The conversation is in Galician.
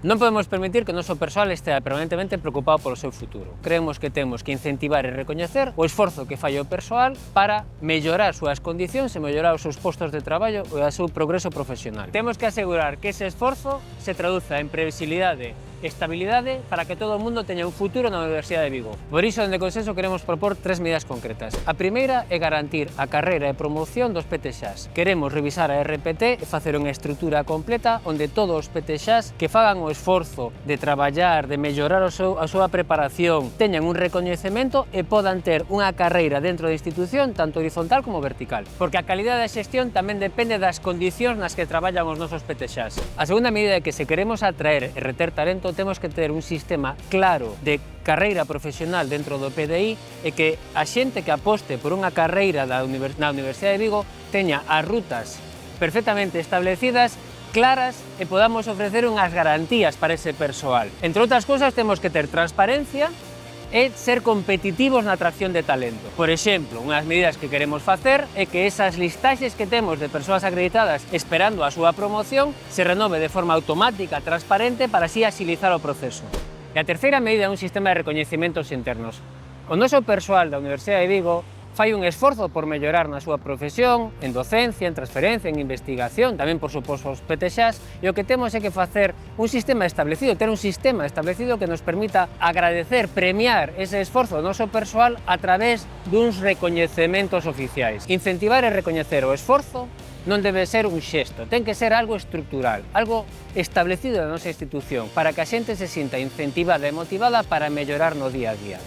Non podemos permitir que o noso persoal estea permanentemente preocupado polo seu futuro. Creemos que temos que incentivar e recoñecer o esforzo que fai o persoal para mellorar as súas condicións e mellorar os seus postos de traballo e o seu progreso profesional. Temos que asegurar que ese esforzo se traduza en previsibilidade e estabilidade para que todo o mundo teña un futuro na Universidade de Vigo. Por iso, dende o Consenso, queremos propor 3 medidas concretas. A primeira é garantir a carreira e promoción dos PTXs. Queremos revisar a RPT e facer unha estrutura completa onde todos os PTXs que fagan o esforzo de traballar, de mellorar a súa preparación, teñan un recoñecemento e podan ter unha carreira dentro da institución tanto horizontal como vertical. Porque a calidade da xestión tamén depende das condicións nas que traballan os nosos PTXs. A segunda medida é que se queremos atraer e reter talento, temos que ter un sistema claro de carreira profesional dentro do PDI e que a xente que aposte por unha carreira na Universidade de Vigo teña as rutas perfectamente establecidas, claras e podamos ofrecer unhas garantías para ese persoal. Entre outras cousas, temos que ter transparencia e ser competitivos na atracción de talento. Por exemplo, unhas medidas que queremos facer é que esas listaxes que temos de persoas acreditadas esperando a súa promoción se renove de forma automática, transparente, para así agilizar o proceso. E a terceira medida é un sistema de recoñecementos internos. O noso persoal da Universidade de Vigo fai un esforzo por mellorar na súa profesión, en docencia, en transferencia, en investigación, tamén por suposto os PTXs, e o que temos é que facer un sistema establecido, ter un sistema establecido que nos permita agradecer, premiar ese esforzo do noso persoal a través duns recoñecementos oficiais. Incentivar e recoñecer o esforzo non debe ser un xesto, ten que ser algo estructural, algo establecido na nosa institución, para que a xente se sinta incentivada e motivada para mellorar no día a día.